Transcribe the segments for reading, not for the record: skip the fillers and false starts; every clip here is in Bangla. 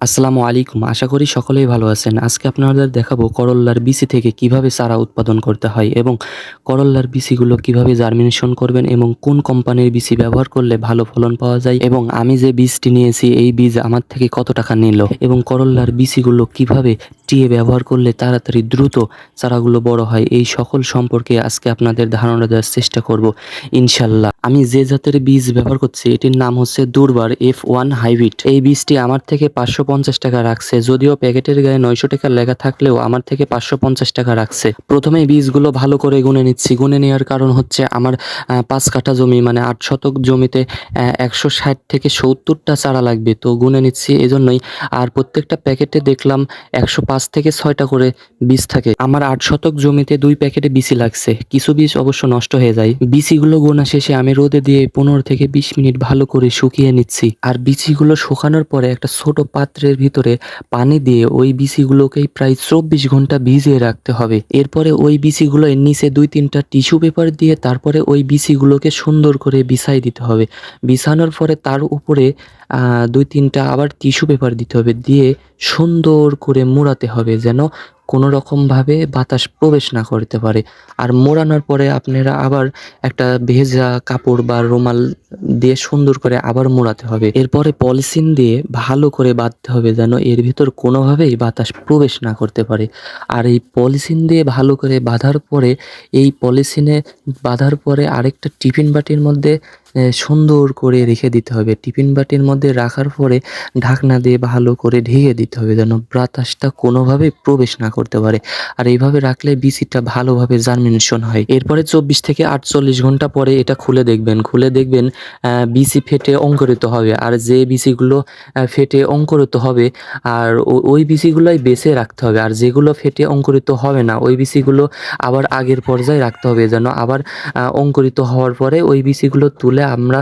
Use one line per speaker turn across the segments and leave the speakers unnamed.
আসসালামু আলাইকুম। আশা করি সকলেই ভালো আছেন। আজকে আপনাদের দেখাবো করল্লার বিচি থেকে কিভাবে চারা উৎপাদন করতে হয় এবং করল্লার বিচিগুলো কিভাবে জার্মিনেশন করবেন এবং কোন কোম্পানির বিচি ব্যবহার করলে ভালো ফলন পাওয়া যায় এবং আমি যে বীজটি নিয়েছি এই বীজ আমার থেকে কত টাকা নিল এবং করল্লার বিচিগুলো কিভাবে টিয়ে ব্যবহার করলে তাড়াতাড়ি দ্রুত চারাগুলো বড় হয়, এই সকল সম্পর্কে আজকে আপনাদের ধারণা দেওয়ার চেষ্টা করব ইনশাল্লাহ। আমি যে জাতের বীজ ব্যবহার করছি এটির নাম হচ্ছে দুর্বার F1 হাইব্রিড। এই বীজটি আমার থেকে 550 টাকা রাখছে, যদিও প্যাকেটের গায়ে 900 টাকা লেখা থাকলেও আমার থেকে 550 টাকা রাখছে। প্রথমে বীজগুলো ভালো করে গুনে নিচ্ছি। গুনে নেওয়ার কারণ হচ্ছে আমার 5 কাঠা জমি মানে 8 শতক জমিতে 160 থেকে 70টা চারা লাগবে, তো গুনে নিচ্ছি এজন্যই। আর প্রত্যেকটা প্যাকেটে দেখলাম 105 থেকে 6টা করে বীজ থাকে। আমার 8 শতক জমিতে 2 প্যাকেটে বিচি লাগছে। কিছু বীজ অবশ্য নষ্ট হয়ে যায়। বিচিগুলো গোনা শেষে আমি রোদে দিয়ে 15 থেকে 20 মিনিট ভালো করে শুকিয়ে নিচ্ছি। আর বিচিগুলো শুকানোর পরে একটা ছোট পাত্রের ভিতরে পানি দিয়ে ওই বিচিগুলোকেই প্রায় 24 ঘন্টা ভিজিয়ে রাখতে হবে। এরপরে ওই বিচিগুলো এর নিচে 2-3টা টিস্যু পেপার দিয়ে তারপরে ওই বিচিগুলোকে সুন্দর করে বিছাই দিতে হবে। বিছানোর পরে তার উপরে 2-3টা আবার টিস্যু পেপার দিতে হবে, দিয়ে সুন্দর করে মোড়াতে হবে যেন কোনো রকমভাবে বাতাস প্রবেশ না করতে পারে। আর মোড়ানোর পরে আপনারা আবার একটা ভেজা কাপড় বা রুমাল দিয়ে সুন্দর করে আবার মোড়াতে হবে। এরপরে পলিথিন দিয়ে ভালো করে বাঁধতে হবে যেন এর ভিতর কোনোভাবেই বাতাস প্রবেশ না করতে পারে। আর এই পলিথিন দিয়ে ভালো করে বাঁধার পরে এই পলিথিনে বাঁধার পরে আরেকটা টিফিন বাটির মধ্যে সুন্দর করে রেখে দিতে হবে। টিফিন বাটির মধ্যে রাখার পরে ঢাকনা দিয়ে ভালো করে ঢেকে দিতে হবে যেন বাতাসটা কোনোভাবেই প্রবেশ না করতে পারে। আর এইভাবে রাখলে বিচিটা ভালোভাবে জার্মিনেশন হয়। এরপরে 24 থেকে 48 ঘন্টা পরে এটা খুলে দেখবেন। বিচি ফেটে অঙ্কুরিত হবে। আর যে বিচিগুলো ফেটে অঙ্কুরিত হবে আর ওই বিচিগুলোই বেছে রাখতে হবে। আর যেগুলো ফেটে অঙ্কুরিত হবে না ওই বিচিগুলো আবার আগের পর্যায়ে রাখতে হবে যেন আবার অঙ্কুরিত হওয়ার পরে ওই বিচিগুলো তুলে আমরা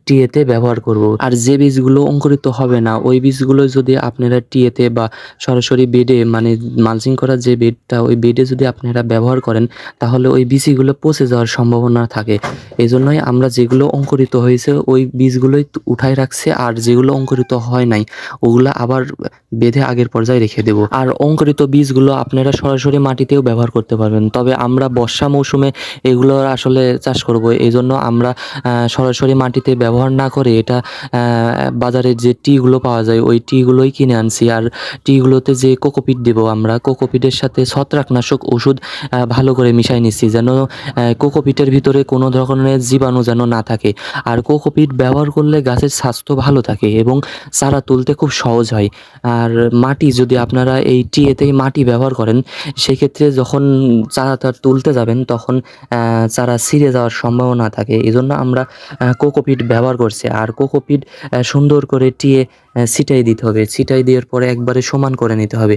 টিয়েতে ব্যবহার করব। আর যে বীজগুলো অঙ্কুরিত হবে না ওই বীজগুলো যদি আপনারা টিয়েতে বা সরাসরি বেডে মানে মালচিং করার যে বেডটা ওই বেডে যদি আপনারা ব্যবহার করেন তাহলে ওই বিচিগুলো পচে যাওয়ার সম্ভাবনা থাকে। এই জন্যই আমরা যেগুলো অঙ্কুরিত হয়েছে ওই বীজগুলোই উঠাই রাখছি, আর যেগুলো অঙ্কুরিত হয় নাই ওগুলো আবার বেঁধে আগের পর্যায়ে রেখে দেব। আর অঙ্কুরিত বীজগুলো আপনারা সরাসরি মাটিতেও ব্যবহার করতে পারবেন, তবে আমরা বর্ষা মৌসুমে এগুলো আসলে চাষ করব, এই জন্য আমরা সরাসরি মাটিতে ব্যবহার না করে এটা বাজারে যে টিগুলো পাওয়া যায় ওই টিগুলোই কিনে আনছি। আর টিগুলোতে যে কোকোপিট দেব আমরা কোকোপিটের সাথে ছত্রাকনাশক ওষুধ ভালো করে মিশাই নিচ্ছি যেন কোকোপিটের ভিতরে কোনো ধরনের জীবাণু যেন না থাকে। আর কোকোপিট ব্যবহার করলে গাছের স্বাস্থ্য ভালো থাকে এবং চারা তুলতে খুব সহজ হয়। আর মাটি যদি আপনারা এই টিয়েতেই মাটি ব্যবহার করেন সেক্ষেত্রে যখন চারাটা তুলতে যাবেন তখন চারা ছিঁড়ে যাওয়ার সম্ভাবনা থাকে। এই জন্য আমরা কোকোপিট ব্যবহার করছি। আর কোকোপিট সুন্দর করে টিয়ে ছিটাই দিতে হবে। ছিটাই দেওয়ার পরে একবারে সমান করে নিতে হবে।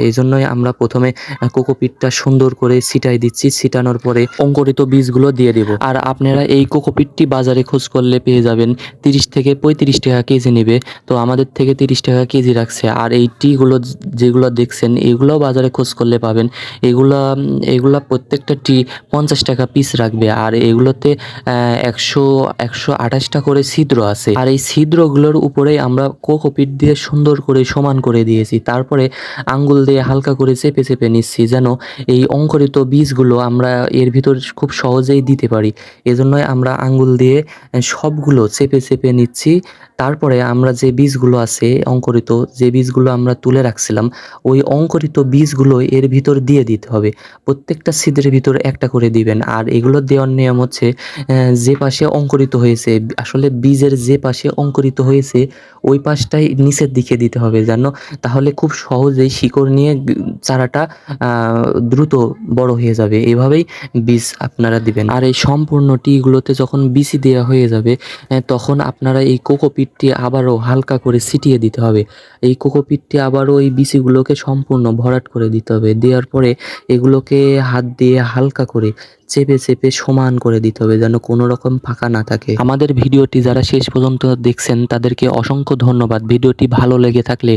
এই জন্যই আমরা প্রথমে কোকোপিটটা সুন্দর করে ছিটাই দিচ্ছি। ছিটানোর পরে অঙ্কুরিত বীজগুলো দিয়ে দেব। আর আপনারা এই কোকোপিটটি বাজারে খোঁজ করলে পেয়ে যাবেন 30 থেকে 35 টাকা কেজি নেবে, তো আমাদের থেকে 30 টাকা কেজি রাখছে। আর এই টিগুলো যেগুলো দেখছেন এগুলোও বাজারে খোঁজ করলে পাবেন। এগুলা প্রত্যেকটা টি 50 টাকা পিস রাখবে। আর এগুলোতে 128টা করে ছিদ্র আছে। আর এই ছিদ্রগুলোর উপরেই আমরা কোকোপিট দিয়ে সুন্দর করে সমান করে দিয়েছি। তারপরে আঙ্গুল দিয়ে হালকা করে চেপে চেপে নিচ্ছি যেন এই অঙ্কুরিত বীজগুলো আমরা এর ভিতর খুব সহজেই দিতে পারি। এজন্যই আমরা আঙ্গুল দিয়ে সবগুলো চেপে চেপে নিচ্ছি। তারপরে আমরা যে বীজগুলো আছে অঙ্কুরিত, যে বীজগুলো আমরা তুলে রাখছিলাম ওই অঙ্কুরিত বীজগুলো এর ভিতর দিয়ে দিতে হবে। প্রত্যেকটা ছিদ্রের ভিতর একটা করে দিবেন। আর এগুলো দেওয়ার নিয়ম হচ্ছে যে পাশে অঙ্কুরিত হয়েছে আসলে বীজের যে পাশে অঙ্কুরিত হয়েছে ওই পাশটাই নিচের দিকে দিতে হবে যেন তাহলে খুব সহজেই শিকড় নিয়ে চারাটা দ্রুত বড় হয়ে যাবে। এভাবেই বীজ আপনারা দিবেন। আর এই সম্পূর্ণ টিগুলোতে যখন বিচি দেওয়া হয়ে যাবে তখন আপনারা এই কোকোপিটটি আবারও হালকা করে ছিটিয়ে দিতে হবে। এই কোকোপিটটি আবারও এই বিচিগুলোকে সম্পূর্ণ ভরাট করে দিতে হবে। দেওয়ার পরে এগুলোকে হাত দিয়ে হালকা করে চেপে চেপে সমান করে দিতে হবে যেন কোনো রকম ফাঁকা না থাকে। আমাদের ভিডিওটি যারা শেষ পর্যন্ত দেখছেন তাদেরকে অসংখ্য ধন্যবাদ। ভিডিওটি ভালো লেগে থাকলে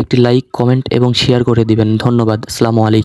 একটি লাইক, কমেন্ট এবং শেয়ার করে দিবেন। ধন্যবাদ। আসসালামু আলাইকুম।